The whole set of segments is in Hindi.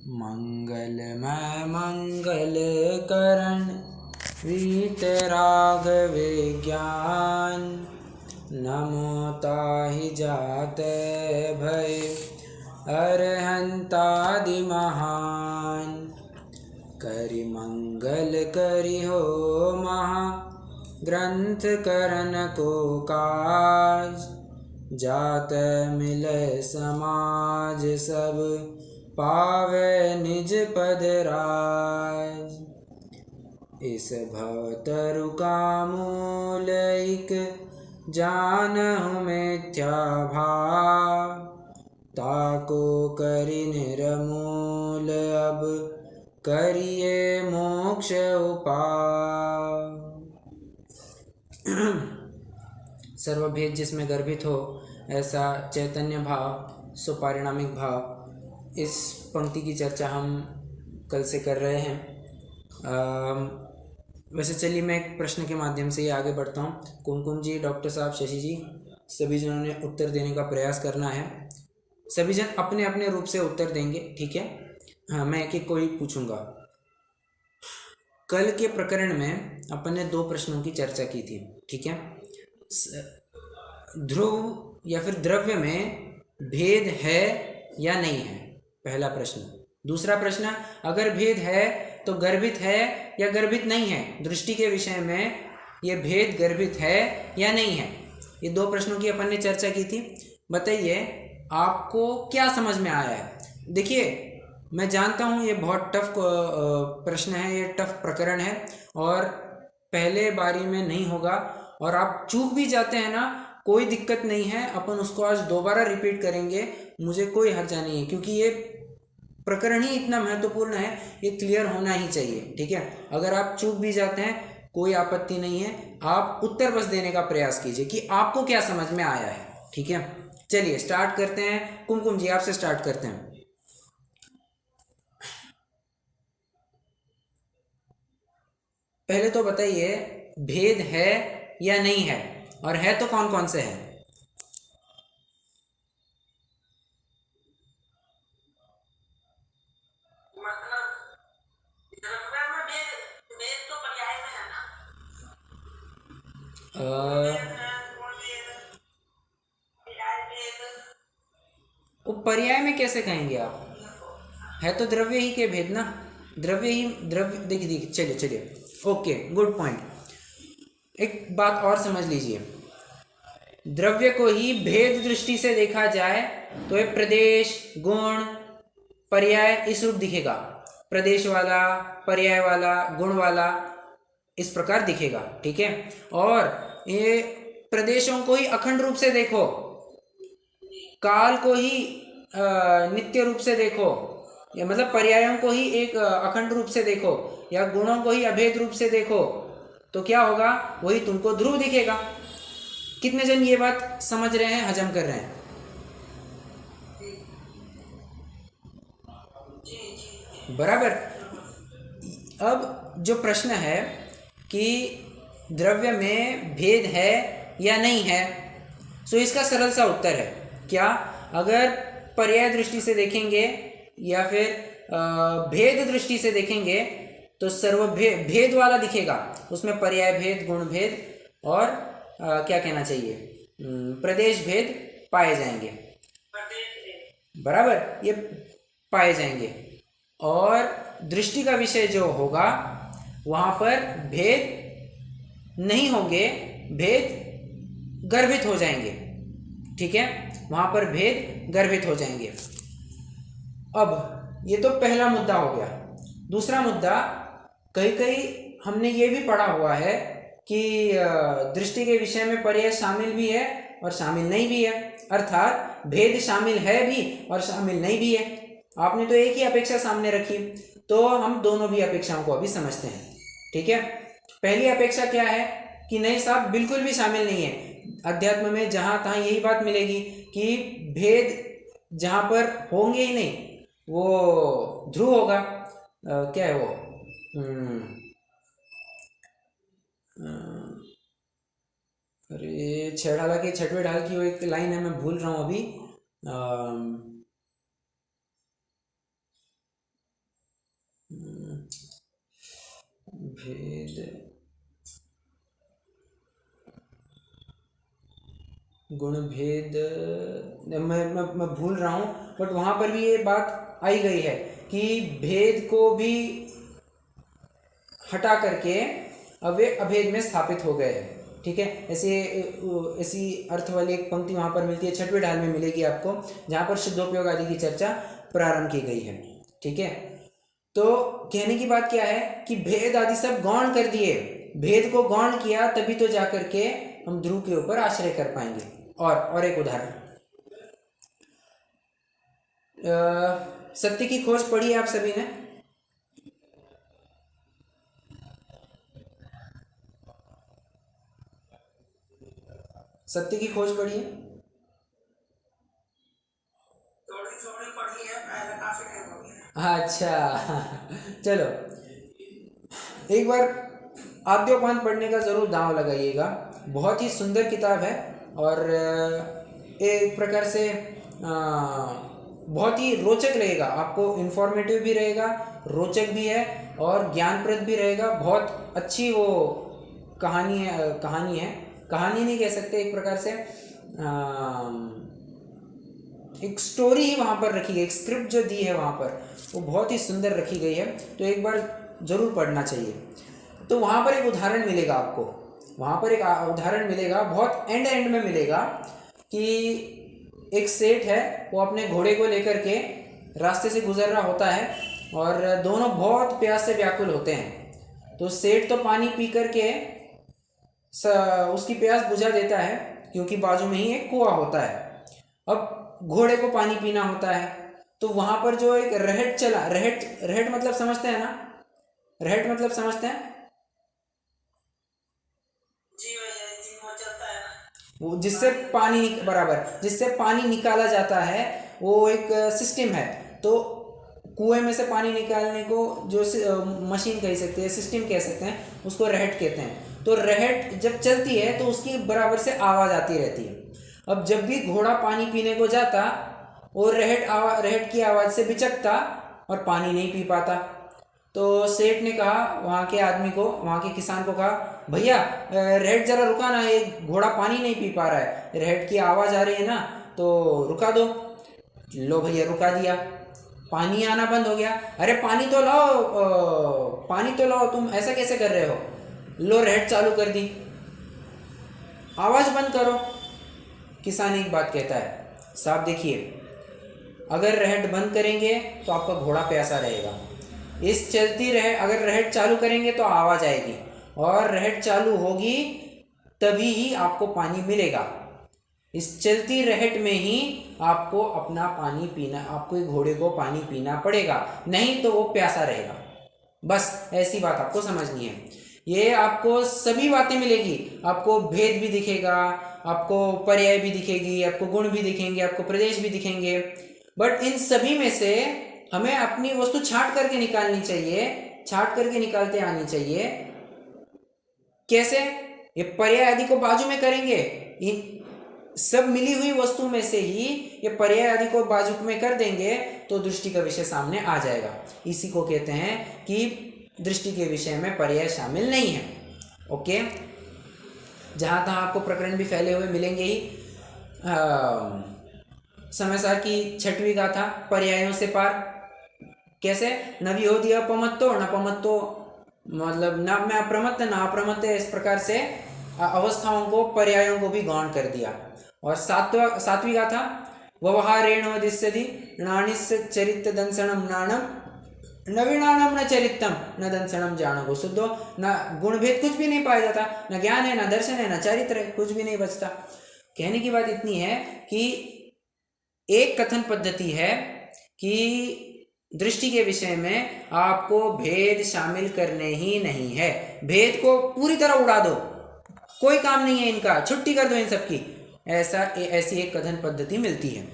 मंगलमय मंगल करण वीतराग विज्ञान। नमो ताहि जाते भय अरहंतादि महान। करि मंगल करि हो महा ग्रंथ करन को काज। जात मिलै समाज सब पावे निज पद राज। इस भवतरु का मूल एक जानहु मिथ्या भाव। ताको करि निर्मूल अब करिए मोक्ष उपाय। सर्वभेद जिसमें गर्भित हो ऐसा चैतन्य भाव सुपारिणामिक भाव, इस पंक्ति की चर्चा हम कल से कर रहे हैं। वैसे चलिए मैं एक प्रश्न के माध्यम से ही आगे बढ़ता हूँ। कुमकुम जी, डॉक्टर साहब, शशि जी, सभी जनों ने उत्तर देने का प्रयास करना है। सभी जन अपने अपने रूप से उत्तर देंगे, ठीक है? हाँ, मैं एक एक को ही पूछूंगा। कल के प्रकरण में अपन ने 2 प्रश्नों की चर्चा की थी, ठीक है? ध्रुव या फिर द्रव्य में भेद है या नहीं है, पहला प्रश्न। दूसरा प्रश्न, अगर भेद है तो गर्भित है या गर्भित नहीं है, दृष्टि के विषय में ये भेद गर्भित है या नहीं है। ये 2 प्रश्नों की अपन ने चर्चा की थी। बताइए आपको क्या समझ में आया है। देखिए मैं जानता हूँ ये बहुत टफ प्रश्न है, ये टफ प्रकरण है और पहले बारी में नहीं होगा, और आप चूक भी जाते हैं ना, कोई दिक्कत नहीं है, अपन उसको आज दोबारा रिपीट करेंगे, मुझे कोई हर्जा नहीं है, क्योंकि ये प्रकरण ही इतना महत्वपूर्ण है, ये क्लियर होना ही चाहिए, ठीक है? अगर आप चूक भी जाते हैं कोई आपत्ति नहीं है, आप उत्तर बस देने का प्रयास कीजिए कि आपको क्या समझ में आया है, ठीक है? चलिए स्टार्ट करते हैं। कुमकुम जी आपसे स्टार्ट करते हैं। पहले तो बताइए भेद है या नहीं है, और है तो कौन कौन से हैं? वो पर्याय में कैसे कहेंगे आप? है तो द्रव्य ही के भेद ना, द्रव्य ही द्रव्य। देखिए देखिए, चलिए चलिए, ओके, गुड पॉइंट। एक बात और समझ लीजिए, द्रव्य को ही भेद दृष्टि से देखा जाए तो ये प्रदेश, गुण, पर्याय इस रूप दिखेगा। प्रदेश वाला, पर्याय वाला, गुण वाला, इस प्रकार दिखेगा, ठीक है? और ये प्रदेशों को ही अखंड रूप से देखो, काल को ही नित्य रूप से देखो, या मतलब पर्यायों को ही एक अखंड रूप से देखो, या गुणों को ही अभेद रूप से देखो, तो क्या होगा? वही तुमको ध्रुव दिखेगा। कितने जन ये बात समझ रहे हैं, हजम कर रहे हैं? बराबर। अब जो प्रश्न है कि द्रव्य में भेद है या नहीं है, सो इसका सरल सा उत्तर है क्या? अगर पर्याय दृष्टि से देखेंगे या फिर भेद दृष्टि से देखेंगे तो भेद वाला दिखेगा, उसमें पर्याय भेद, गुण भेद और क्या कहना चाहिए, प्रदेश भेद पाए जाएंगे। बराबर, ये पाए जाएंगे। और दृष्टि का विषय जो होगा वहाँ पर भेद नहीं होंगे, भेद गर्भित हो जाएंगे, ठीक है? वहाँ पर भेद गर्भित हो जाएंगे। अब ये तो पहला मुद्दा हो गया। दूसरा मुद्दा, कहीं कहीं हमने ये भी पढ़ा हुआ है कि दृष्टि के विषय में पर्याय शामिल भी है और शामिल नहीं भी है, अर्थात भेद शामिल है भी और शामिल नहीं भी है। आपने तो एक ही अपेक्षा सामने रखी, तो हम दोनों भी अपेक्षाओं को अभी समझते हैं, ठीक है? पहली अपेक्षा क्या है कि नहीं साहब, बिल्कुल भी शामिल नहीं है। अध्यात्म में जहां तहां यही बात मिलेगी कि भेद जहां पर होंगे ही नहीं, वो ध्रुव होगा। क्या है वो, अरे छेड़ाला के छठवें ढाल की वो एक लाइन है, मैं भूल रहा हूँ अभी। भेद गुण भेद, मैं भूल रहा हूँ, बट वहाँ पर भी ये बात आई गई है कि भेद को भी हटा करके अब वे अभेद में स्थापित हो गए हैं। ठीक है, ऐसी अर्थ वाली एक पंक्ति वहाँ पर मिलती है, 6वें ढाल में मिलेगी आपको, जहाँ पर शुद्धोपयोग आदि की चर्चा प्रारंभ की गई है। ठीक है, तो कहने की बात क्या है कि भेद आदि सब गौण कर दिए, भेद को गौण किया तभी तो जाकर के हम ध्रुव के ऊपर आश्रय कर पाएंगे। और एक उदाहरण, सत्य की खोज पढ़ी है आप सभी ने? सत्य की खोज पढ़ी है? थोड़ी थोड़ी पढ़ी है, पहले काफी टाइम हो गया। अच्छा चलो, एक बार आद्योपांत पढ़ने का जरूर दांव लगाइएगा, बहुत ही सुंदर किताब है और एक प्रकार से बहुत ही रोचक रहेगा, आपको इन्फॉर्मेटिव भी रहेगा, रोचक भी है और ज्ञानप्रद भी रहेगा। बहुत अच्छी वो कहानी है, कहानी नहीं कह सकते, एक प्रकार से एक स्टोरी ही वहाँ पर रखी गई, एक स्क्रिप्ट जो दी है वहाँ पर वो बहुत ही सुंदर रखी गई है, तो एक बार ज़रूर पढ़ना चाहिए। तो वहाँ पर एक उदाहरण मिलेगा आपको, वहाँ पर एक उदाहरण मिलेगा, बहुत एंड में मिलेगा कि एक सेठ है, वो अपने घोड़े को लेकर के रास्ते से गुजर रहा होता है और दोनों बहुत प्यास से व्याकुल होते हैं। तो सेठ तो पानी पी करके उसकी प्यास बुझा देता है, क्योंकि बाजू में ही एक कुआं होता है। अब घोड़े को पानी पीना होता है, तो वहाँ पर जो एक रहट चला, रहट मतलब समझते हैं ना? रहट मतलब समझते हैं? जी भैया, जी वो चलता है ना, वो जिससे पानी बराबर जिससे पानी निकाला जाता है, वो एक सिस्टम है। तो कुएं में से पानी निकालने को जो मशीन कह सकते हैं, सिस्टम कह सकते हैं, उसको रहट कहते हैं। तो रहट जब चलती है तो उसकी बराबर से आवाज़ आती रहती है। अब जब भी घोड़ा पानी पीने को जाता, वो रहट की आवाज़ से बिचकता और पानी नहीं पी पाता। तो सेठ ने कहा वहाँ के आदमी को, वहाँ के किसान को कहा, भैया रहट जरा रुका ना, ये घोड़ा पानी नहीं पी पा रहा है, रहट की आवाज़ आ रही है ना, तो रुका दो। लो भैया रुका दिया, पानी आना बंद हो गया। अरे पानी तो लाओ, पानी तो लाओ, तुम ऐसा कैसे कर रहे हो? लो रहट चालू कर दी, आवाज़ बंद करो। किसान एक बात कहता है, साहब देखिए, अगर रहट बंद करेंगे तो आपका घोड़ा प्यासा रहेगा, इस चलती रहे, अगर रहट चालू करेंगे तो आवाज़ आएगी, और रहट चालू होगी तभी ही आपको पानी मिलेगा। इस चलती रहट में ही आपको अपना पानी पीना, आपको घोड़े को पानी पीना पड़ेगा, नहीं तो वो प्यासा रहेगा। बस ऐसी बात आपको समझनी है। ये आपको सभी बातें मिलेगी, आपको भेद भी दिखेगा, आपको पर्याय भी दिखेगी, आपको गुण भी दिखेंगे, आपको प्रदेश भी दिखेंगे, बट इन सभी में से हमें अपनी वस्तु छांट करके निकालनी चाहिए, छांट करके निकालते आनी चाहिए। कैसे? ये पर्याय आदि को बाजू में करेंगे, इन सब मिली हुई वस्तु में से ही ये पर्याय आदि को बाजू में कर देंगे तो दृष्टि का विषय सामने आ जाएगा। इसी को कहते हैं कि दृष्टि के विषय में पर्याय शामिल नहीं है। ओके, जहाँ तहाँ आपको प्रकरण भी फैले हुए मिलेंगे ही। समयसार की 6वीं गाथा, पर्यायों से पार। कैसे? नविहोदी अपमत्तो नपमत्तो, मतलब न में अप्रमत्त न अप्रमत्त, इस प्रकार से अवस्थाओं को, पर्यायों को भी गौण कर दिया। और 7वीं गाथा, व्यवहारेणोदिश्यति नाणिस्य चरित्र दंसनम नाणम नवीनाणम न चरित्रम न दंसनम जानो। शुद्धो न गुणभेद कुछ भी नहीं पाया जाता, न ज्ञान है, न दर्शन है, न चरित्र है, कुछ भी नहीं बचता। कहने की बात इतनी है कि एक कथन पद्धति है कि दृष्टि के विषय में आपको भेद शामिल करने ही नहीं है, भेद को पूरी तरह उड़ा दो, कोई काम नहीं है इनका, छुट्टी कर दो इन सबकी, ऐसी एक कथन पद्धति मिलती है।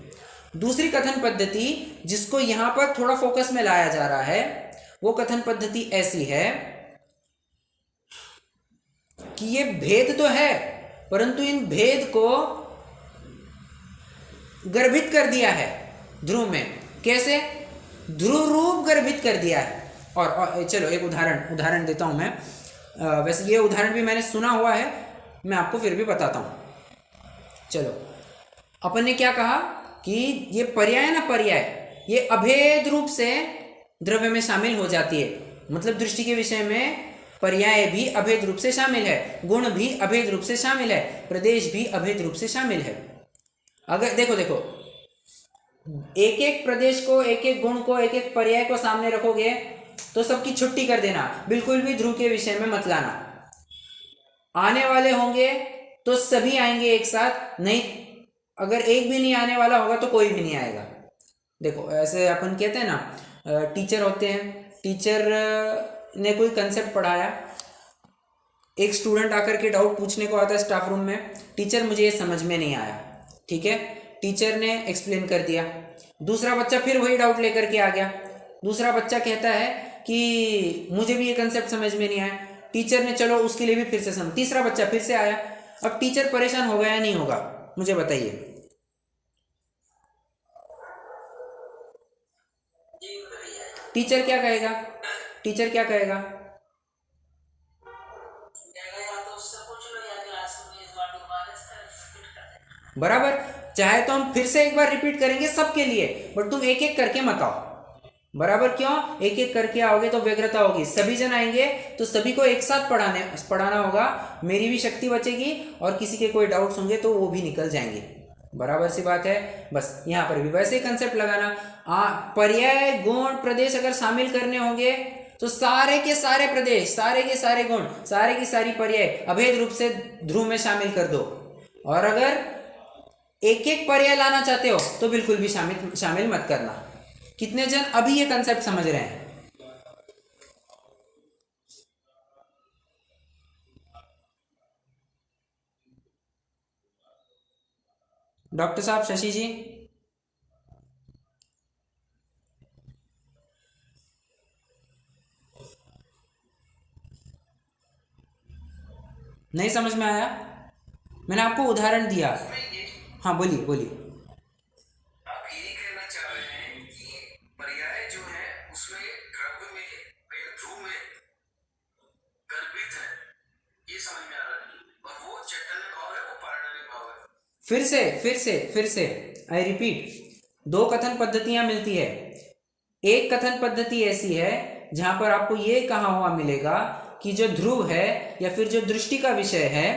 दूसरी कथन पद्धति जिसको यहाँ पर थोड़ा फोकस में लाया जा रहा है, वो कथन पद्धति ऐसी है कि ये भेद तो है, परंतु इन भेद को गर्भित कर दिया है ध्रुव में। कैसे? ध्रुव रूप गर्भित कर दिया है। और चलो एक उदाहरण देता हूँ मैं। वैसे ये उदाहरण भी मैंने सुना हुआ है, मैं आपको फिर भी बताता हूँ। चलो, अपन ने क्या कहा कि ये पर्याय है ना, पर्याय ये अभेद रूप से द्रव्य में शामिल हो जाती है। मतलब दृष्टि के विषय में पर्याय भी अभेद रूप से शामिल है, गुण भी अभेद रूप से शामिल है, प्रदेश भी अभेद रूप से शामिल है। अगर देखो एक एक प्रदेश को, एक एक गुण को, एक एक पर्याय को सामने रखोगे तो सबकी छुट्टी कर देना, बिल्कुल भी ध्रुव के विषय में मत लाना। आने वाले होंगे तो सभी आएंगे एक साथ, नहीं अगर एक भी नहीं आने वाला होगा तो कोई भी नहीं आएगा। देखो ऐसे अपन कहते हैं ना, टीचर होते हैं, टीचर ने कोई कंसेप्ट पढ़ाया, एक स्टूडेंट आकर के डाउट पूछने को आता है स्टाफ रूम में, टीचर मुझे ये समझ में नहीं आया, ठीक है, टीचर ने एक्सप्लेन कर दिया। दूसरा बच्चा फिर वही डाउट लेकर के आ गया, दूसरा बच्चा कहता है कि मुझे भी ये कंसेप्ट समझ में नहीं आया, टीचर ने चलो उसके लिए भी फिर से समझ, तीसरा बच्चा फिर से आया। अब टीचर परेशान होगा या नहीं होगा, मुझे बताइए। टीचर क्या कहेगा, टीचर क्या कहेगा? बराबर, चाहे तो हम फिर से एक बार रिपीट करेंगे सबके लिए, बट तुम एक एक करके मत आओ। बराबर, क्यों? एक एक करके आओगे तो व्यग्रता होगी, सभी जन आएंगे तो सभी को एक साथ पढ़ाना होगा, मेरी भी शक्ति बचेगी और किसी के कोई डाउट्स होंगे तो वो भी निकल जाएंगे। बराबर सी बात है। बस यहाँ पर भी वैसे ही कंसेप्ट लगाना, पर्याय गुण प्रदेश अगर शामिल करने होंगे तो सारे के सारे प्रदेश, सारे के सारे गुण, सारे की सारी पर्याय अभेद रूप से ध्रुव में शामिल कर दो। और अगर एक एक पर्याय लाना चाहते हो तो बिल्कुल भी शामिल मत करना। कितने जन अभी ये कंसेप्ट समझ रहे हैं? डॉक्टर साहब, शशि जी, नहीं समझ में आया? मैंने आपको उदाहरण दिया। हाँ बोलिए बोलिए। आप यही कहना चाह रहे हैं कि पर्याय जो है उसमें द्रव्य में या ध्रुव में गर्भित है, ये समझ में आ रहा है, और वो चैतन्य भाव है, वो पारणामिक भाव है। फिर से आई रिपीट, दो कथन पद्धतियां मिलती है। एक कथन पद्धति ऐसी है जहां पर आपको ये कहा हुआ मिलेगा कि जो ध्रुव है या फिर जो दृष्टि का विषय है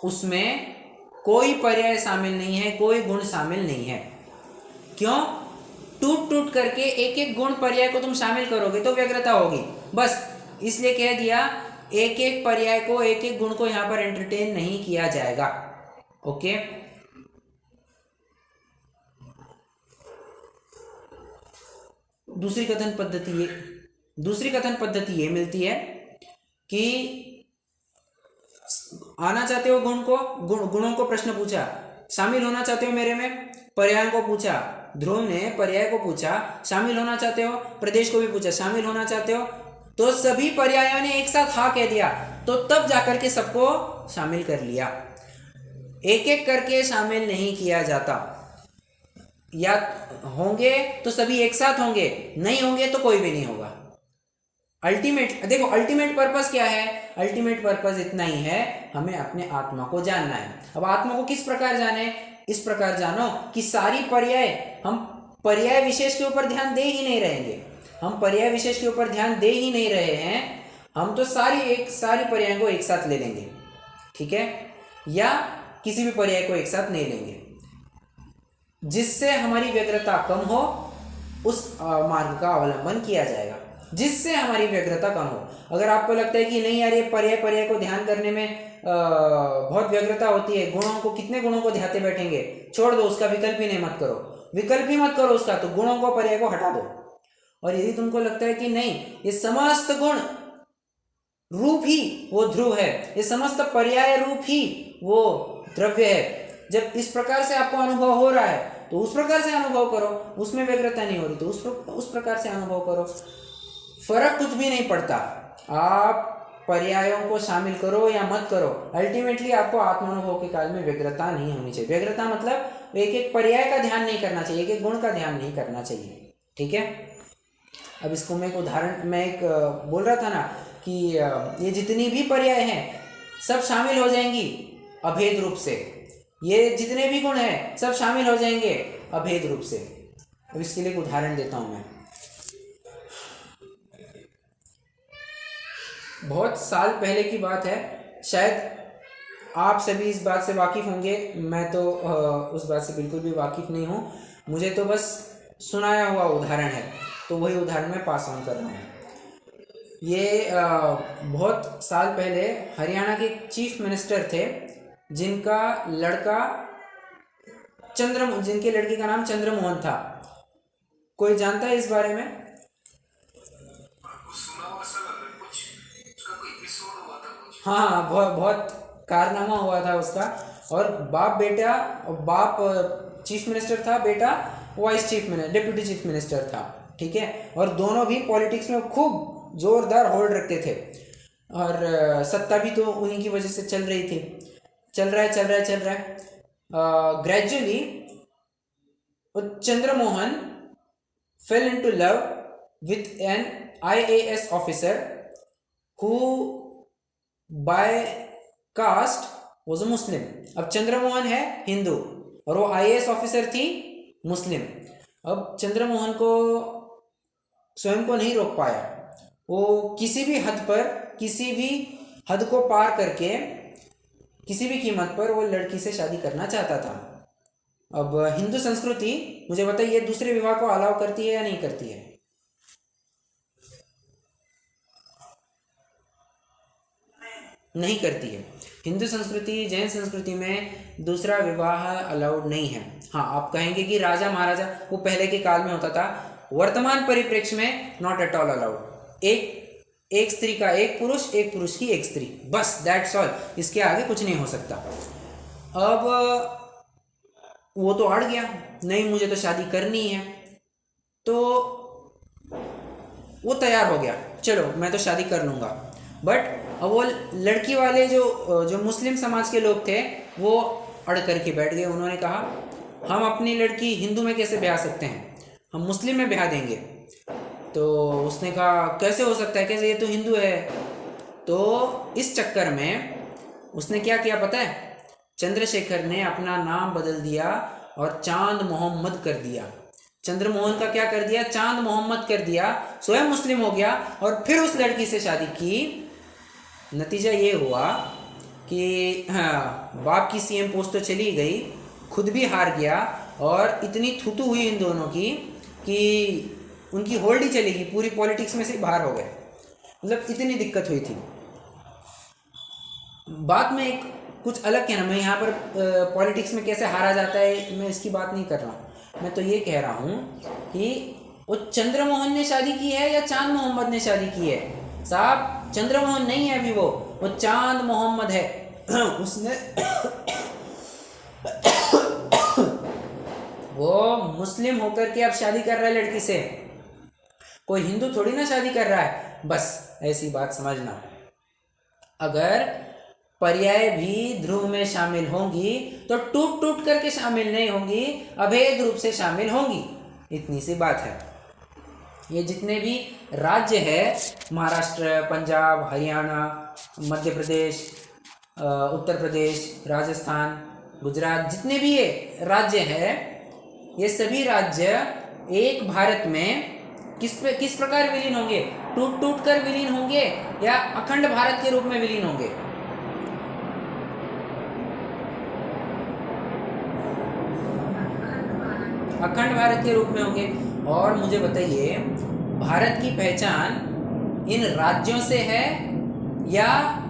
उसमें कोई पर्याय शामिल नहीं है, कोई गुण शामिल नहीं है। क्यों? टूट टूट करके एक एक गुण पर्याय को तुम शामिल करोगे तो व्यग्रता होगी, बस इसलिए कह दिया एक एक पर्याय को, एक एक गुण को यहां पर एंटरटेन नहीं किया जाएगा। ओके, दूसरी कथन पद्धति ये मिलती है कि आना चाहते हो गुण को, गुणों को प्रश्न पूछा, शामिल होना चाहते हो मेरे में, पर्याय को पूछा, ध्रुव ने पर्याय को पूछा, शामिल होना चाहते हो, प्रदेश को भी पूछा, शामिल होना चाहते हो, तो सभी पर्यायों ने एक साथ हाँ कह दिया, तो तब जाकर के सबको शामिल कर लिया। एक एक करके शामिल नहीं किया जाता, या होंगे तो सभी एक साथ होंगे, नहीं होंगे तो कोई भी नहीं होगा। अल्टीमेट पर्पस क्या है? अल्टीमेट पर्पस इतना ही है, हमें अपने आत्मा को जानना है। अब आत्मा को किस प्रकार जाने? इस प्रकार जानो कि सारी पर्याय, हम पर्याय विशेष के ऊपर ध्यान दे ही नहीं रहेंगे, हम पर्याय विशेष के ऊपर ध्यान दे ही नहीं रहे हैं, हम तो सारी पर्याय को एक साथ ले लेंगे, ठीक है, या किसी भी पर्याय को एक साथ नहीं लेंगे, जिससे हमारी व्यग्रता कम हो उस मार्ग का अवलंबन किया जाएगा, जिससे हमारी व्यग्रता कम हो। अगर आपको लगता है कि नहीं यार ये पर्याय को ध्यान करने में बहुत व्यग्रता होती है, कितने गुणों को ध्याते बैठेंगे, छोड़ दो, उसका विकल्प ही नहीं मत करो उसका, तो गुणों को पर्याय को हटा दो। और यदि तुमको लगता है कि नहीं ये समस्त गुण रूप ही वो ध्रुव है, ये समस्त पर्याय रूप ही वो द्रव्य है, जब इस प्रकार से आपको अनुभव हो रहा है तो उस प्रकार से अनुभव करो, उसमें व्यग्रता नहीं हो रही तो उस प्रकार से अनुभव करो, फर्क कुछ भी नहीं पड़ता। आप पर्यायों को शामिल करो या मत करो, अल्टीमेटली आपको आत्मानुभव के काल में व्यग्रता नहीं होनी चाहिए। व्यग्रता मतलब एक एक पर्याय का ध्यान नहीं करना चाहिए, एक एक गुण का ध्यान नहीं करना चाहिए, ठीक है। अब इसको मैं एक उदाहरण, मैं एक बोल रहा था ना कि ये जितनी भी पर्याय हैं सब शामिल हो जाएंगी अभेद रूप से, ये जितने भी गुण हैं सब शामिल हो जाएंगे अभेद रूप से। अब इसके लिए एक उदाहरण देता हूँ मैं। बहुत साल पहले की बात है, शायद आप सभी इस बात से वाकिफ़ होंगे, मैं तो उस बात से बिल्कुल भी वाकिफ़ नहीं हूँ, मुझे तो बस सुनाया हुआ उदाहरण है, तो वही उदाहरण मैं पास ऑन कर रहा हूँ। ये बहुत साल पहले हरियाणा के चीफ मिनिस्टर थे जिनका लड़का जिनके लड़के का नाम चंद्रमोहन था। कोई जानता है इस बारे में? सुना हुआ सा लग रहा है, कुछ उसका कोई एपिसोड हुआ था कुछ। हाँ, बहुत कारनामा हुआ था उसका। और बाप चीफ मिनिस्टर था, बेटा vice chief minister, deputy chief minister था, ठीक है। और दोनों भी पॉलिटिक्स में खूब जोरदार होल्ड रखते थे और सत्ता भी तो उन्हीं की वजह से चल रही थी। चल रहा है gradually Chandramohan fell into love with an IAS officer who by caste was a Muslim। अब चंद्रमोहन है हिंदू और वो IAS ऑफिसर थी मुस्लिम। अब चंद्रमोहन को स्वयं को नहीं रोक पाया, वो किसी भी हद को पार करके किसी भी कीमत पर वो लड़की से शादी करना चाहता था। अब हिंदू संस्कृति, मुझे बताइए, दूसरे विवाह को अलाउ करती है या नहीं करती है? नहीं करती है। हिंदू संस्कृति, जैन संस्कृति में दूसरा विवाह अलाउड नहीं है। हाँ, आप कहेंगे कि राजा महाराजा, वो पहले के काल में होता था, वर्तमान परिप्रेक्ष्य में नॉट एट ऑल अलाउड। एक स्त्री का एक पुरुष की एक स्त्री, बस दैट्स ऑल, इसके आगे कुछ नहीं हो सकता। अब वो तो अड़ गया, नहीं मुझे तो शादी करनी है, तो वो तैयार हो गया, चलो मैं तो शादी कर लूँगा। बट अब वो लड़की वाले जो मुस्लिम समाज के लोग थे वो अड़ करके बैठ गए। उन्होंने कहा हम अपनी लड़की हिंदू में कैसे ब्याह सकते हैं, हम मुस्लिम में ब्याह देंगे। तो उसने कहा कैसे हो सकता है, कैसे, ये तो हिंदू है। तो इस चक्कर में उसने क्या किया पता है? चंद्रशेखर ने अपना नाम बदल दिया और चांद मोहम्मद कर दिया। चंद्रमोहन का क्या कर दिया? चांद मोहम्मद कर दिया, स्वयं मुस्लिम हो गया और फिर उस लड़की से शादी की। नतीजा ये हुआ कि बाप की सीएम पोस्ट तो चली गई, खुद भी हार गया और इतनी थुतू हुई इन दोनों की कि उनकी होल्ड ही चलेगी, पूरी पॉलिटिक्स में से बाहर हो गए। मतलब इतनी दिक्कत हुई थी। बात में एक कुछ अलग कहना, मैं यहाँ पर पॉलिटिक्स में कैसे हारा जाता है मैं इसकी बात नहीं कर रहा हूँ। मैं तो ये कह रहा हूँ कि वो चंद्रमोहन ने शादी की है या चांद मोहम्मद ने शादी की है? साहब, चंद्रमोहन नहीं है अभी, वो चांद मोहम्मद है। उसने वो मुस्लिम होकर के अब शादी कर रहा है लड़की से, कोई हिंदू थोड़ी ना शादी कर रहा है। बस ऐसी बात समझना। अगर पर्याय भी ध्रुव में शामिल होंगी तो टूट टूट करके शामिल नहीं होंगी, अभेद रूप से शामिल होंगी, इतनी सी बात है। ये जितने भी राज्य है, महाराष्ट्र, पंजाब, हरियाणा, मध्य प्रदेश, उत्तर प्रदेश, राजस्थान, गुजरात, जितने भी ये राज्य है, ये सभी राज्य एक भारत में किस प्रकार विलीन होंगे? टूट टूट कर विलीन होंगे या अखंड भारत के रूप में विलीन होंगे? अखंड भारत के रूप में होंगे। और मुझे बताइए, भारत की पहचान इन राज्यों से है या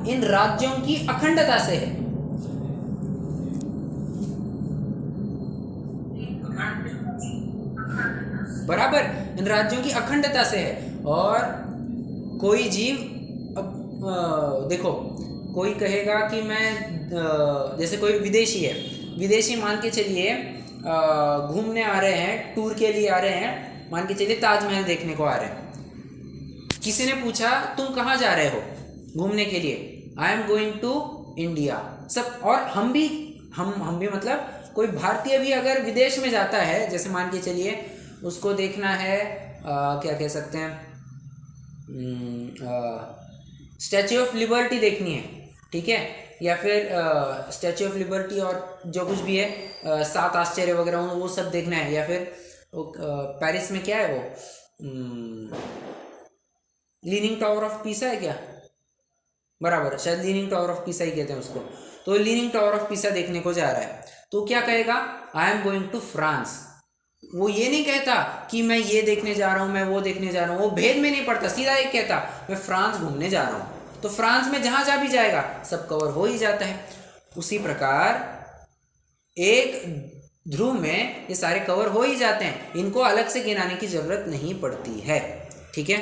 इन राज्यों की अखंडता से है? बराबर, इन राज्यों की अखंडता से है। और कोई जीव, अब देखो, कोई कहेगा कि मैं जैसे कोई विदेशी है, विदेशी मान के चलिए घूमने आ रहे हैं, टूर के लिए आ रहे हैं, मान के चलिए ताजमहल देखने को आ रहे हैं। किसी ने पूछा तुम कहाँ जा रहे हो घूमने के लिए? I am going to India. सब, और हम भी मतलब कोई भारतीय भी अगर विदेश में जाता है, जैसे मान के चलिए उसको देखना है क्या कह सकते हैं, स्टैच्यू ऑफ लिबर्टी देखनी है, ठीक है, या फिर स्टैच्यू ऑफ लिबर्टी और जो कुछ भी है, सात आश्चर्य वगैरह वो सब देखना है, या फिर पेरिस में क्या है वो, लीनिंग टावर ऑफ पीसा है क्या, बराबर, शायद लीनिंग टावर ऑफ पीसा ही कहते हैं उसको। तो लीनिंग टावर ऑफ पीसा देखने को जा रहा है, तो क्या कहेगा, I am going to France. वो ये नहीं कहता कि मैं ये देखने जा रहा हूँ, मैं वो देखने जा रहा हूँ, वो भेद में नहीं पड़ता, सीधा एक कहता मैं फ्रांस घूमने जा रहा हूँ। तो फ्रांस में जहाँ जा भी जाएगा सब कवर हो ही जाता है। उसी प्रकार एक ध्रुव में ये सारे कवर हो ही जाते हैं, इनको अलग से गिनाने की जरूरत नहीं पड़ती है, ठीक है।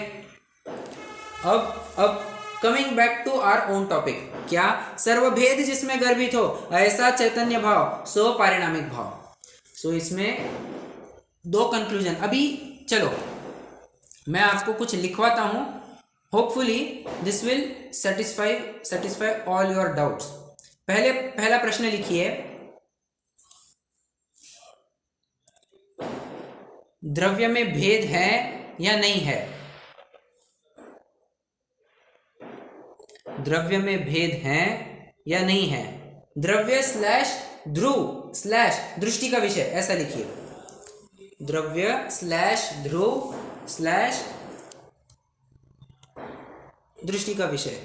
अब coming back to our own topic, क्या, सर्वभेद जिसमें गर्भित हो ऐसा चैतन्य भाव सो पारिणामिक भाव। सो इसमें दो कंक्लूजन। अभी चलो मैं आपको कुछ लिखवाता हूं, hopefully this will satisfy all your doubts. पहला प्रश्न लिखिए, द्रव्य में भेद है या नहीं है। द्रव्य में भेद है या नहीं है। द्रव्य स्लैश ध्रुव स्लैश दृष्टि का विषय, ऐसा लिखिए, द्रव्य स्लैश ध्रुव स्लैश दृष्टि का विषय,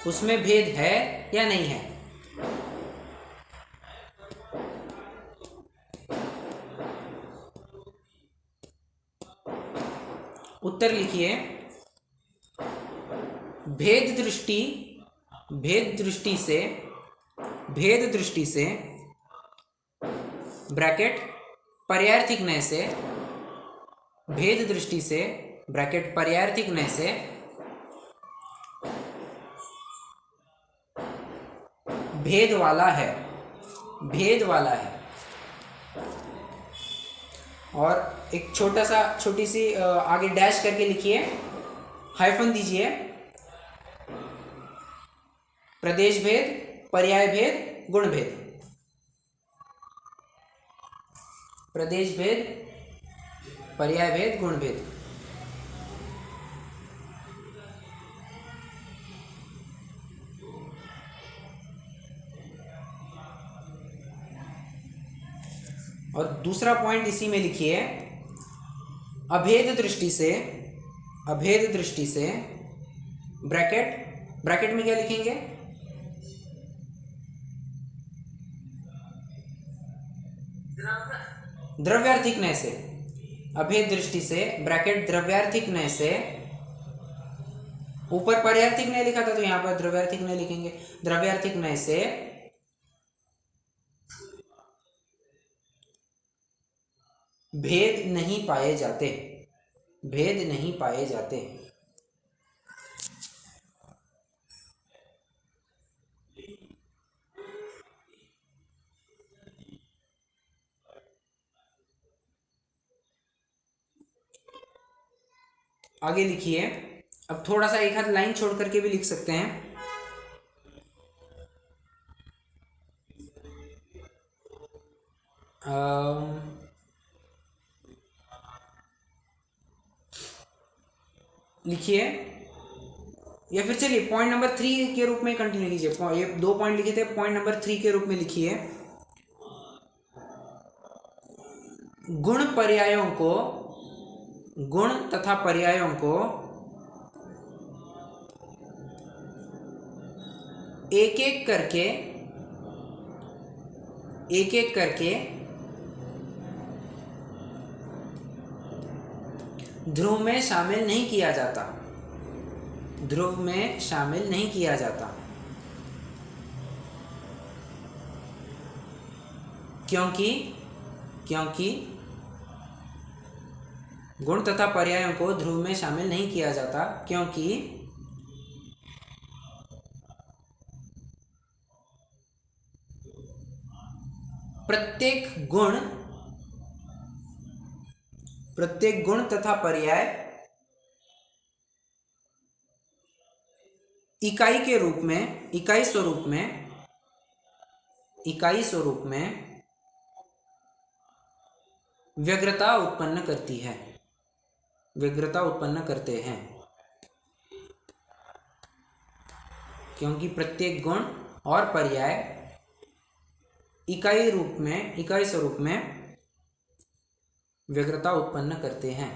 उसमें भेद है या नहीं है। उत्तर लिखिए, भेद दृष्टि से ब्रैकेट पर्यायर्थिक नय से, भेद दृष्टि से ब्रैकेट पर्यायर्थिक नय से भेद वाला है, और एक छोटी सी आगे डैश करके लिखिए, हाइफन दीजिए, प्रदेश भेद, पर्याय भेद, गुण भेद, प्रदेश भेद, पर्याय भेद, गुण भेद। और दूसरा पॉइंट इसी में लिखिए, अभेद दृष्टि से ब्रैकेट में क्या लिखेंगे, द्रव्यार्थिक नय से, अभेद दृष्टि से ब्रैकेट द्रव्यार्थिक नय से, ऊपर पर्यार्थिक नय लिखा था तो यहां पर द्रव्यार्थिक नय लिखेंगे, द्रव्यार्थिक नय से भेद नहीं पाए जाते। आगे लिखिए, अब थोड़ा सा एक हाथ लाइन छोड़ करके भी लिख सकते हैं। लिखिए, या फिर चलिए पॉइंट नंबर 3 के रूप में कंटिन्यू कीजिए। ये 2 पॉइंट लिखे थे, पॉइंट नंबर 3 के रूप में लिखिए, गुण तथा पर्यायों को एक एक करके ध्रुव में शामिल नहीं किया जाता, क्योंकि गुण तथा पर्यायों को ध्रुव में शामिल नहीं किया जाता, क्योंकि प्रत्येक गुण तथा पर्याय इकाई स्वरूप में व्यग्रता उत्पन्न करती है। व्यग्रता उत्पन्न करते हैं, क्योंकि प्रत्येक गुण और पर्याय इकाई स्वरूप में व्यग्रता उत्पन्न करते हैं।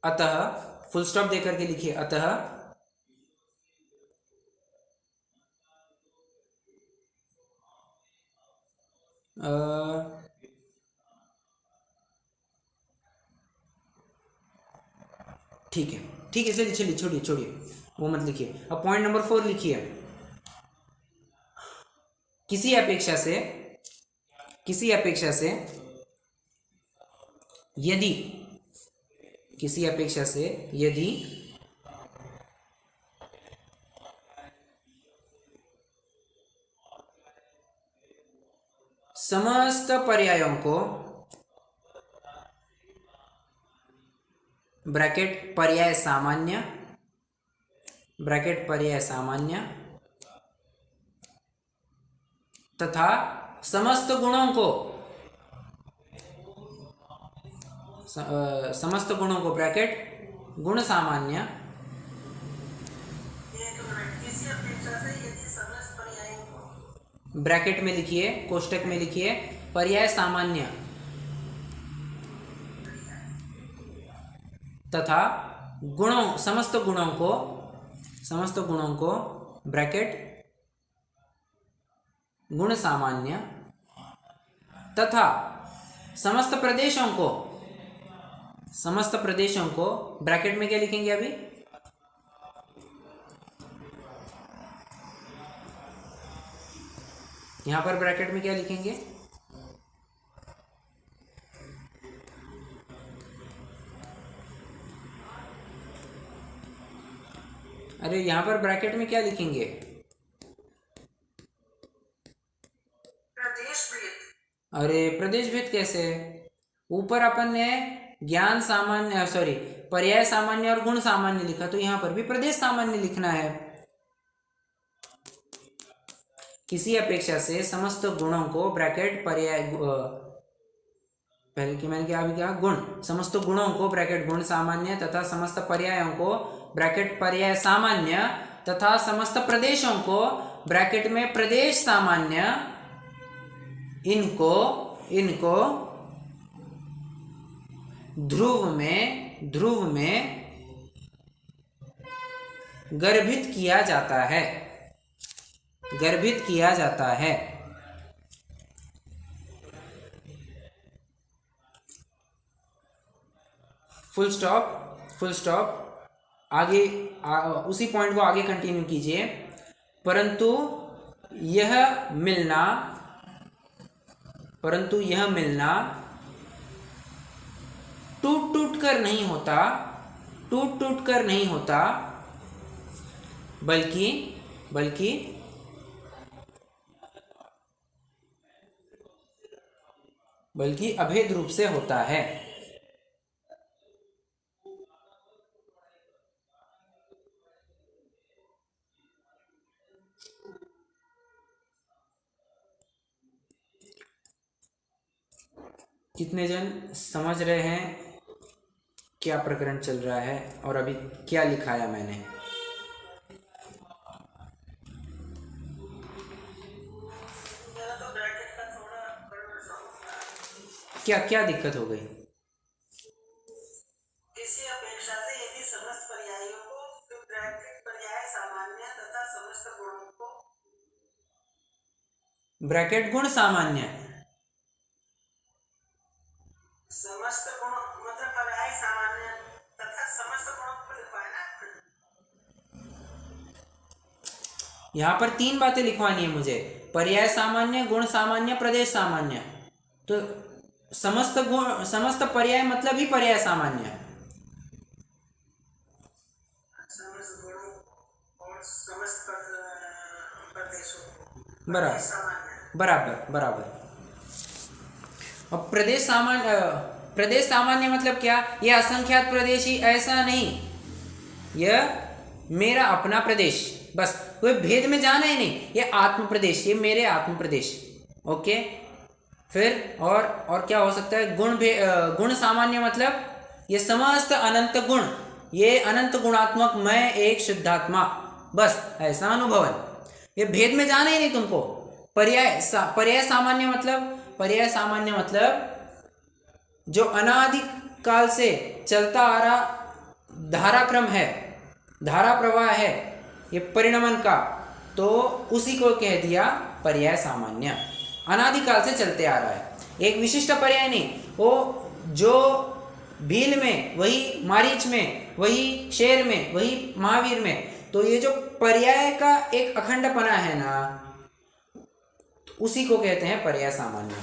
अतः फुल स्टॉप देकर के लिखिए, अतः ठीक है, चलिए छोड़िए, वो मत लिखिए। अब पॉइंट नंबर 4 लिखिए। किसी अपेक्षा से यदि समस्त पर्यायों को ब्रैकेट पर्याय सामान्य तथा समस्त गुणों को ब्रैकेट गुण सामान्य ब्रैकेट में लिखिए, कोष्टक में लिखिए पर्याय सामान्य तथा समस्त गुणों को ब्रैकेट गुण सामान्य तथा समस्त प्रदेशों को ब्रैकेट में क्या लिखेंगे अभी? यहां पर ब्रैकेट में क्या लिखेंगे? अरे यहां पर ब्रैकेट में क्या लिखेंगे? प्रदेश भेद कैसे? ऊपर अपन ने ज्ञान सामान्य पर्याय सामान्य और गुण सामान्य लिखा, तो यहां पर भी प्रदेश सामान्य लिखना है। किसी अपेक्षा से समस्त गुणों को ब्रैकेट पर्याय पहले की मैंने क्या अभी क्या गुण, समस्त गुणों को ब्रैकेट गुण सामान्य तथा समस्त पर्यायों को ब्रैकेट पर्याय सामान्य तथा समस्त प्रदेशों को ब्रैकेट में प्रदेश सामान्य, इनको ध्रुव में गर्भित किया जाता है। Full stop. आगे उसी पॉइंट को आगे कंटिन्यू कीजिए। परंतु यह मिलना टूट कर नहीं होता, बल्कि अभेद रूप से होता है। कितने जन समझ रहे हैं क्या प्रकरण चल रहा है और अभी क्या लिखाया मैंने? क्या दिक्कत हो गई? किसी अपेक्षा से यदि समस्त पर्यायों को ब्रैकेट पर्याय सामान्य तथा समस्त गुणों को ब्रैकेट गुण सामान्य, समस्त गुण मतलब पर्याय सामान्य तथा समस्त गुणों को लिखवाए ना। यहाँ पर 3 बातें लिखवानी है मुझे, पर्याय सामान्य, गुण सामान्य, प्रदेश सामान्य। तो समस्त पर्याय मतलब ही पर्याय सामान्य, समस्त गुणों और समस्त प्रदेशों बराबर। अब प्रदेश सामान्य मतलब क्या? यह असंख्यात प्रदेश ही ऐसा नहीं, यह मेरा अपना प्रदेश, बस कोई भेद में जाना ही नहीं, ये आत्म प्रदेश, ये मेरे आत्म प्रदेश। ओके, फिर और क्या हो सकता है? गुण सामान्य मतलब ये समस्त अनंत गुण, ये अनंत गुणात्मक मैं एक शुद्धात्मा, बस ऐसा अनुभवन। ये भेद में जाना ही नहीं तुमको। पर्याय सामान्य मतलब जो अनादि काल से चलता आ रहा धाराक्रम है, धारा प्रवाह है ये परिणमन का, तो उसी को कह दिया पर्याय सामान्य। अनादिकाल से चलते आ रहा है, एक विशिष्ट पर्याय नहीं। वो जो भील में, वही मारीच में, वही शेर में, वही महावीर में, तो ये जो पर्याय का एक अखंडपना है ना, तो उसी को कहते हैं पर्याय सामान्य।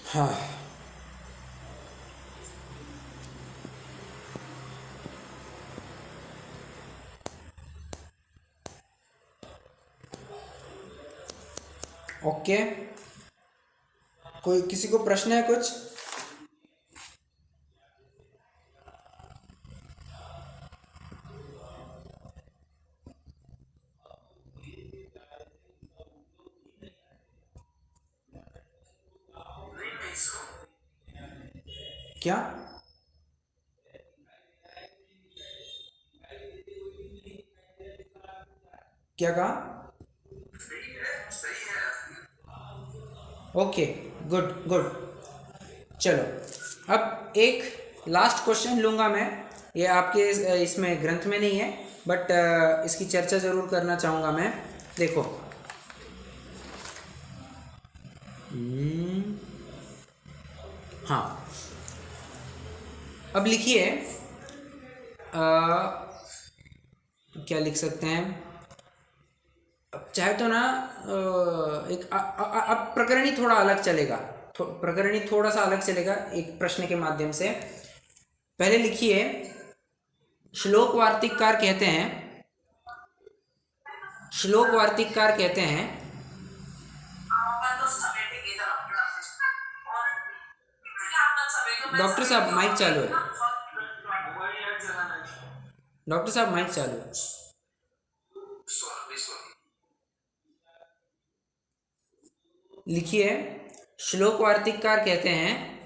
हाँ, ओके। कोई किसी को प्रश्न है कुछ? क्या क्या कहा? Okay, good good. चलो, अब एक लास्ट क्वेश्चन लूँगा मैं, ये आपके इसमें ग्रंथ में नहीं है, बट इसकी चर्चा ज़रूर करना चाहूँगा मैं। देखो, हाँ, अब लिखिए, क्या लिख सकते हैं? अब चाहे तो ना एक अब प्रकरणी थोड़ा अलग चलेगा, प्रकरणी थोड़ा सा अलग चलेगा एक प्रश्न के माध्यम से। पहले लिखिए, श्लोक वार्तिककार कहते हैं, श्लोक वार्तिककार कहते हैं, डॉक्टर साहब माइक चालू है, डॉक्टर साहब माइक चालू है। लिखिए, श्लोक वार्तिककार कहते हैं,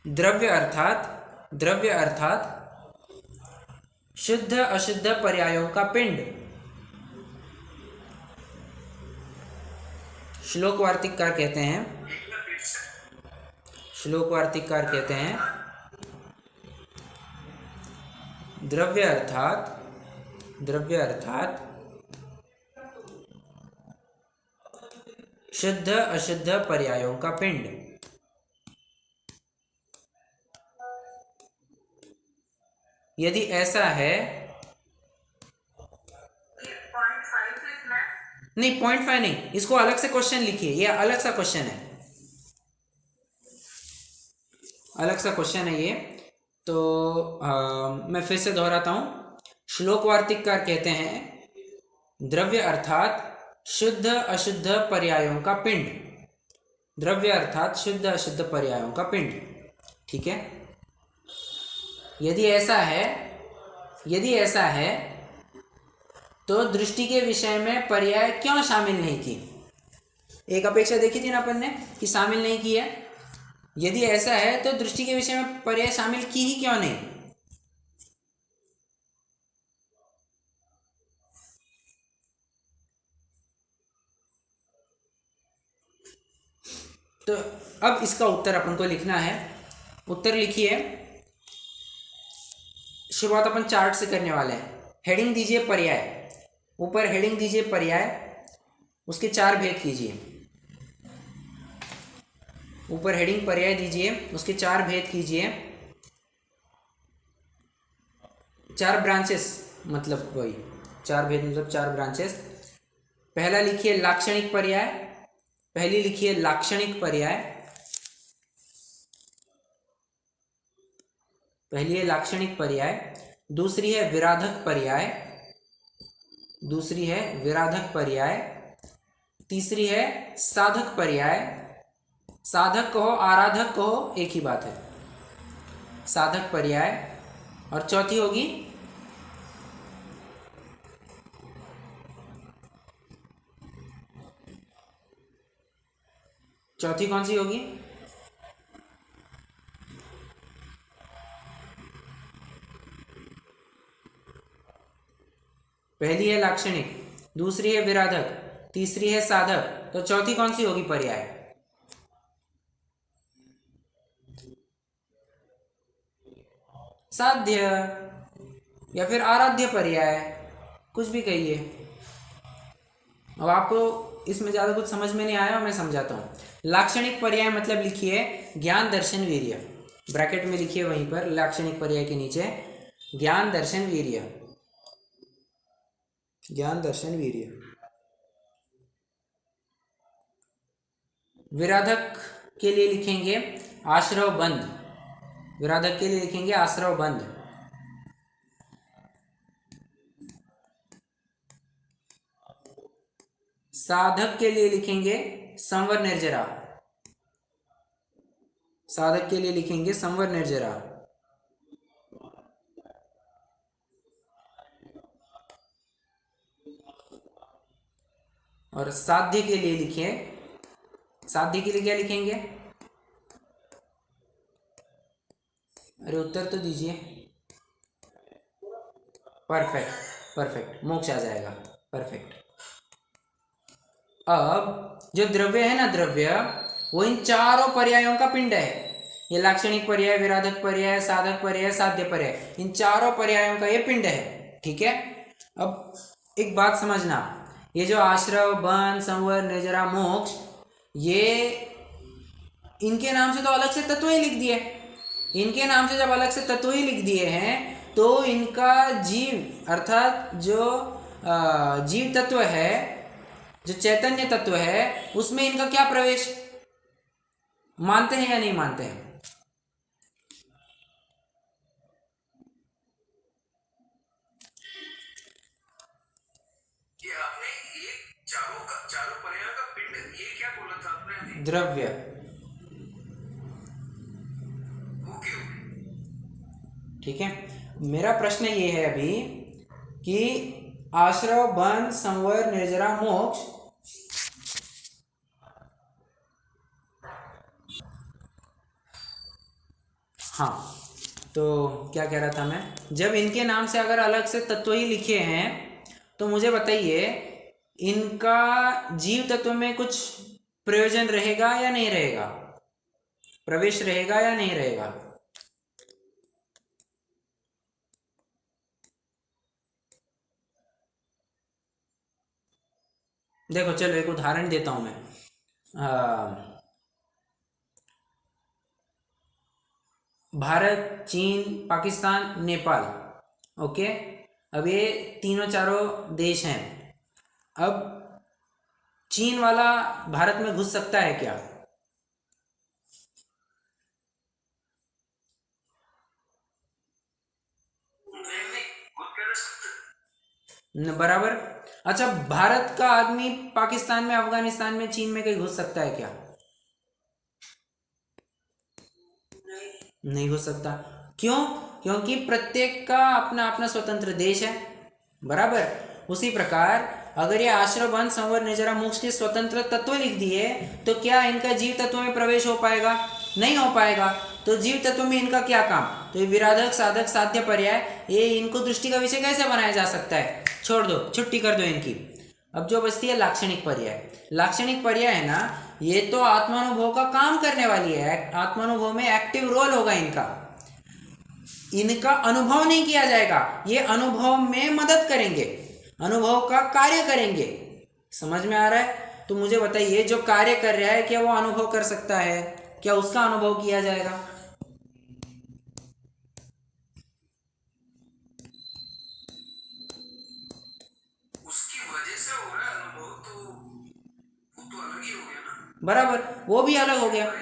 द्रव्य अर्थात शुद्ध अशुद्ध पर्यायों का पिंड। श्लोक वार्तिककार कहते हैं, द्रव्य अर्थात शुद्ध अशुद्ध पर्यायों का पिंड। यदि ऐसा है, नहीं 0.5 नहीं, इसको अलग से क्वेश्चन लिखिए, ये अलग सा क्वेश्चन है, अलग सा क्वेश्चन है ये। तो मैं फिर से दोहराता हूँ, श्लोक वार्तिककार कहते हैं, द्रव्य अर्थात शुद्ध अशुद्ध पर्यायों का पिंड, द्रव्य अर्थात शुद्ध अशुद्ध पर्यायों का पिंड। ठीक है, यदि ऐसा है तो दृष्टि के विषय में पर्याय क्यों शामिल नहीं की? एक अपेक्षा देखी थी ना अपन ने कि शामिल नहीं की है। यदि ऐसा है तो दृष्टि के विषय में पर्याय शामिल की ही क्यों नहीं? तो अब इसका उत्तर अपन को लिखना है। उत्तर लिखिए, शुरुआत अपन चार्ट से करने वाले हैं। हेडिंग दीजिए पर्याय, ऊपर हेडिंग दीजिए पर्याय, उसके 4 भेद कीजिए। ऊपर हेडिंग पर्याय दीजिए, उसके 4 भेद कीजिए, 4 ब्रांचेस, मतलब वही 4 भेद मतलब 4 ब्रांचेस। पहला लिखिए लाक्षणिक पर्याय, पहली लिखिए लाक्षणिक पर्याय, पहली है लाक्षणिक पर्याय, दूसरी है विराधक पर्याय, दूसरी है विराधक पर्याय, तीसरी है साधक पर्याय। साधक कहो आराधक कहो एक ही बात है, साधक पर्याय। और चौथी होगी चौथी कौन सी होगी? पहली है लाक्षणिक, दूसरी है विराधक, तीसरी है साधक, तो चौथी कौन सी होगी पर्याय? साध्य या फिर आराध्य पर्याय, कुछ भी कहिए। अब आपको इसमें ज़्यादा कुछ समझ में नहीं आया, मैं समझाता हूँ। लाक्षणिक पर्याय मतलब लिखिए ज्ञान दर्शन वीर्य, ब्रैकेट में लिखिए वहीं पर लाक्षणिक पर्याय के नीचे ज्ञान दर्शन वीर्य, ज्ञान दर्शन वीर्य। विराधक के लिए लिखेंगे आश्रव बंध, विराधक के लिए लिखेंगे आश्रव बंध। साधक के लिए लिखेंगे संवर निर्जरा, साधक के लिए लिखेंगे संवर निर्जरा। और साध्य के लिए लिखिए, साध्य के लिए क्या लिखेंगे? अरे उत्तर तो दीजिए। परफेक्ट परफेक्ट, मोक्ष आ जाएगा, परफेक्ट। अब जो द्रव्य है ना, द्रव्य वो इन चारों पर्यायों का पिंड है। ये लाक्षणिक पर्याय, विराधक पर्याय, साधक पर्याय, साध्य पर्याय, इन चारों पर्यायों का ये पिंड है। ठीक है। अब एक बात समझना, ये जो आश्रव बंध संवर निर्जरा मोक्ष, ये इनके नाम से तो अलग से तत्व ही लिख दिए। इनके नाम से जब अलग से तत्व ही लिख दिए हैं तो इनका जीव अर्थात जो जीव तत्व है, जो चैतन्य तत्व है, उसमें इनका क्या प्रवेश? मानते हैं या नहीं मानते हैं? ये आपने एक चारों पर्यायों का पिंड, ये क्या बोला था आपने अभी? द्रव्य। ओके। ठीक है। मेरा प्रश्न ये है अभी कि आश्रव बंध संवर निर्जरा मोक्ष, हाँ, तो क्या कह रहा था मैं, जब इनके नाम से अगर अलग से तत्व ही लिखे हैं तो मुझे बताइए इनका जीव तत्व में कुछ प्रयोजन रहेगा या नहीं रहेगा? प्रवेश रहेगा या नहीं रहेगा? देखो चलो एक उदाहरण देता हूं मैं। भारत, चीन, पाकिस्तान, नेपाल, ओके। अब ये तीनों चारों देश हैं। अब चीन वाला भारत में घुस सकता है क्या? बराबर। अच्छा, भारत का आदमी पाकिस्तान में, अफगानिस्तान में, चीन में कहीं घुस सकता है क्या? नहीं घुस सकता। क्यों? क्योंकि प्रत्येक का अपना अपना स्वतंत्र देश है। बराबर। उसी प्रकार अगर ये आश्रव बंध संवर निर्जरा मोक्ष के स्वतंत्र तत्व लिख दिए तो क्या इनका जीव तत्व में प्रवेश हो पाएगा? नहीं हो पाएगा। तो जीव तत्व में इनका क्या काम? तो ये विराधक साधक साध्य पर्याय, ये इनको दृष्टि का विषय कैसे बनाया जा सकता है? छोड़ दो, छुट्टी कर दो इनकी। अब जो बचती है लाक्षणिक पर्याय। लाक्षणिक पर्याय है ना, ये तो आत्मानुभव का काम करने वाली है, आत्मानुभव में एक्टिव रोल होगा इनका। इनका अनुभव नहीं किया जाएगा, ये अनुभव में मदद करेंगे, अनुभव का कार्य करेंगे। समझ में आ रहा है? तो मुझे बताइए जो कार्य कर रहा है क्या वो अनुभव कर सकता है? क्या उसका अनुभव किया जाएगा? उसकी वजह से हो रहा है अनुभव, तो वो तो अलग ही हो गया ना। बराबर, वो भी अलग हो गया।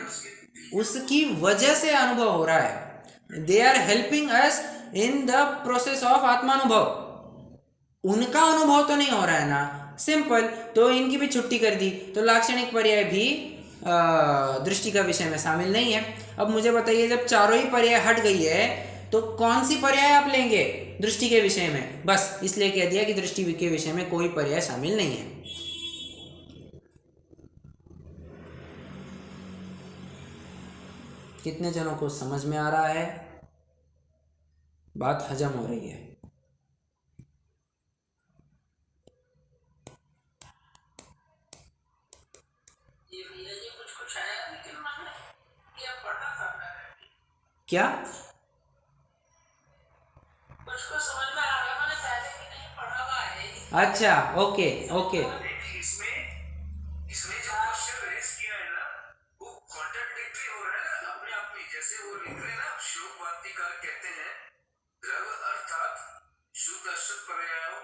उसकी वजह से अनुभव हो रहा है। They are helping us in the process of आत्मानुभव। उनका अनुभव तो नहीं हो रहा है ना, सिंपल, तो इनकी भी छुट्टी कर दी, तो लाक्षणिक पर्याय भी दृष्टि का विषय में शामिल नहीं है। अब मुझे बताइए, जब चारों ही पर्याय हट गई है तो कौन सी पर्याय आप लेंगे दृष्टि के विषय में? बस इसलिए कह दिया कि दृष्टि के विषय में कोई पर्याय शामिल नहीं है। कितने जनों को समझ में आ रहा है? बात हजम हो रही है? क्या मुझको समझ में आ रहा, मैंने पहले भी नहीं पढ़ा हुआ है। अच्छा, ओके ओके। इसमें इसमें जो क्वेश्चन रेज किया है ना, वो कॉन्ट्राडिक्टरी हो रहा है ना अपने आप में। जैसे वो लिख रहे हैं ना, श्लोक वार्तिकार कहते हैं द्रव अर्थात शुद्ध अशुद्ध पर्यायों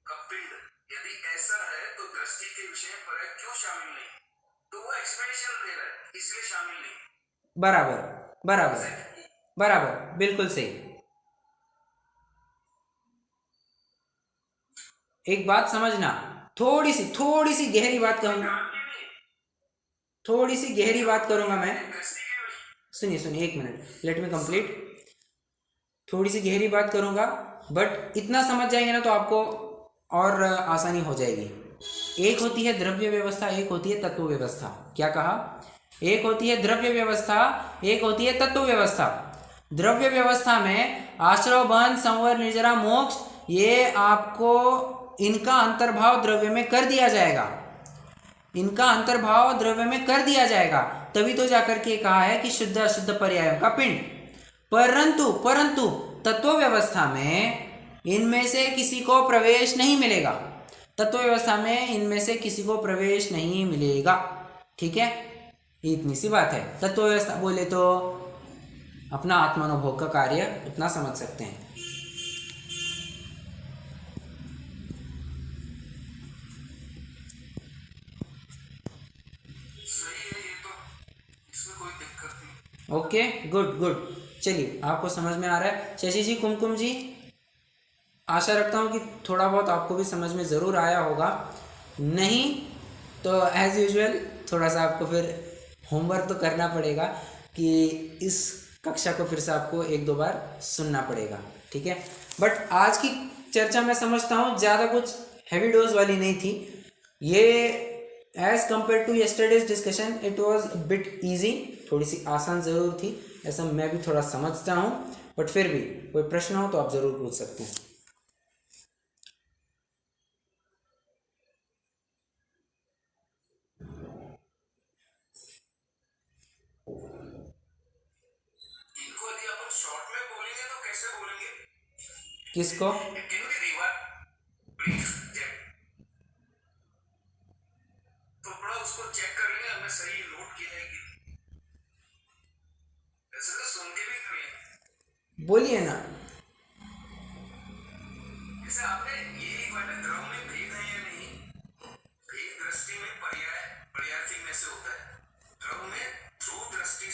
का पिंड, यदि ऐसा है तो दृष्टि के विषय में पर्याय क्यों शामिल नहीं? तो वो एक्सप्लेनेशन दे रहा है, इसलिए शामिल नहीं। बराबर बराबर बराबर, बिल्कुल सही। एक बात समझना, थोड़ी सी गहरी बात कहूंगा, थोड़ी सी गहरी बात करूंगा मैं। सुनिए 1 मिनट, लेट मी कंप्लीट। थोड़ी सी गहरी बात करूंगा, बट इतना समझ जाएंगे ना तो आपको और आसानी हो जाएगी। एक होती है द्रव्य व्यवस्था, एक होती है तत्व व्यवस्था। क्या कहा? एक होती है द्रव्य व्यवस्था, एक होती है तत्व व्यवस्था। द्रव्य व्यवस्था में आश्रव, बंध, संवर, निर्जरा, मोक्ष, ये आपको इनका अंतर्भाव द्रव्य में कर दिया जाएगा, इनका अंतर्भाव द्रव्य में कर दिया जाएगा, तभी तो जाकर के कहा है कि शुद्ध अशुद्ध पर्यायों का पिंड। परंतु तत्व व्यवस्था में इनमें से किसी को प्रवेश नहीं मिलेगा, तत्व व्यवस्था में इनमें से किसी को प्रवेश नहीं मिलेगा। ठीक है, इतनी सी बात है। तत्व व्यवस्था बोले तो अपना आत्मानुभव का कार्य उतना समझ सकते हैं। ओके, गुड गुड, चलिए आपको समझ में आ रहा है। शशि जी, कुमकुम जी, आशा रखता हूँ कि थोड़ा बहुत आपको भी समझ में ज़रूर आया होगा। नहीं तो एज़ यूजुअल थोड़ा सा आपको फिर होमवर्क तो करना पड़ेगा कि इस कक्षा को फिर से आपको 1-2 बार सुनना पड़ेगा। ठीक है, बट आज की चर्चा मैं समझता हूँ ज़्यादा कुछ हैवी डोज वाली नहीं थी ये। As compare to yesterday's discussion it was bit easy, थोड़ी सी आसान ज़रूर थी, ऐसा मैं भी थोड़ा समझता हूँ, बट फिर भी कोई प्रश्न हो तो आप ज़रूर पूछ सकते हैं। किसको? थोड़ा उसको चेक कर लेंगे, हमने सही नोट किया है कि ऐसे तो सुन के भी करिए। बोलिए ना। जैसे आपने ये वाला द्रव में भेद है या नहीं, भेद दृष्टि में पर्याय पर्यायी में से होता है। द्रव में ध्रुव दृष्टि,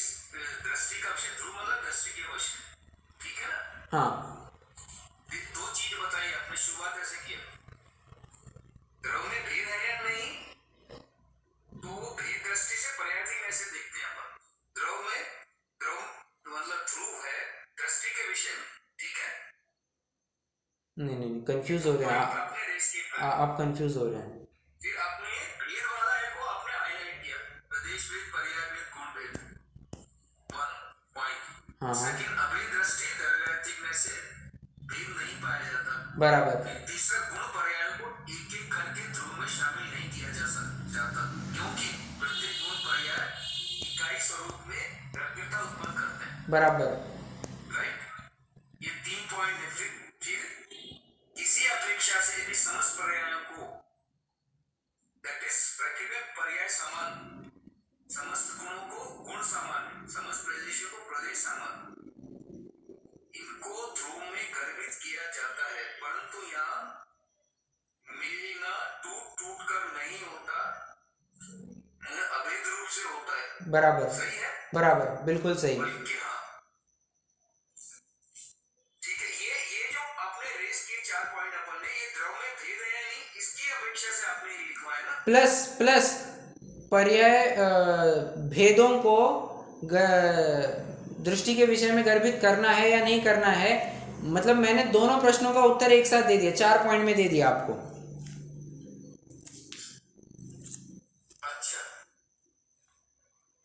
दृष्टि का विषय, ध्रुव मतलब दृष्टि के वश, ठीक है ना? हाँ, दो चीज बताइए, आपने शुरुआत ऐसे किया, द्रव में भेद है या नहीं, तो वो भेद दृष्टि से पर्यायी में से देखते हैं अपन। द्रव में द्रव मतलब ध्रुव है दृष्टि के विषय में, ठीक है? नहीं, कंफ्यूज हो रहे हैं आप कंफ्यूज हो रहे हैं। फिर आपने भेद वाला है को आपने हाईलाइट किया, प्रदेश भेद, पर्याय भेद, गुण भेद, 1 पॉइंट। हाँ, सेकंड, अभेद दृष्टि द्रव्यातीत में से भेद नहीं पाया जाता। बराबर। तीसरा, गुण पर्याय को एक एक करके ध्रुव में शामिल नहीं किया जाता, क्योंकि प्रत्येक गुण पर्याय इकाई स्वरूप में द्रव्यता उत्पन्न करते हैं। बराबर, राइट, ये 3 पॉइंट है। फिर इसी अपेक्षा से यदि समस्त पर्यायों को, दैट इज प्रकृति में पर्याय समान, समस्त गुणों को गुण समान, समस्त प्रदेशों को प्रदेश समान, इनको ध्रुव में गर्भित किया जाता है। परंतु यहाँ मिलना टूट कर नहीं होता, अभेद रूप से होता है। बराबर, सही है, बराबर, बिल्कुल सही। ठीक है, ये जो आपने रेस किए 4 पॉइंट अपन ने, ये द्रव प्लस प्लस पर्याय भेदों को दृष्टि के विषय में गर्भित करना है या नहीं करना है, मतलब मैंने दोनों प्रश्नों का उत्तर एक साथ दे दिया, 4 पॉइंट में दे दिया आपको। अच्छा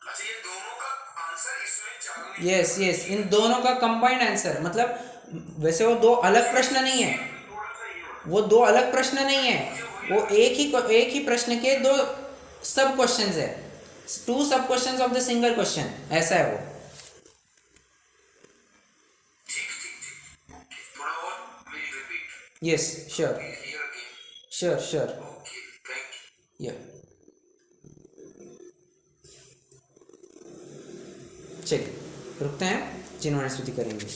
अच्छा, ये दोनों का आंसर इसमें चारों में यस यस, इन दोनों का कंबाइंड आंसर, मतलब वैसे वो दो अलग प्रश्न नहीं है, थोड़ा सा ये होता वो दो अलग प्रश्न नहीं है, वो एक ही प्रश्न के दो सब क्वेश्चंस है, 2 सब questions of the single question, ऐसा है वो। ठीक ठीक ठीक, ओके, थोड़ा और will repeat yes sure here again. Sure sure, okay, thank you. या चलिए रुकते हैं, चिन्ह स्तुति करेंगे।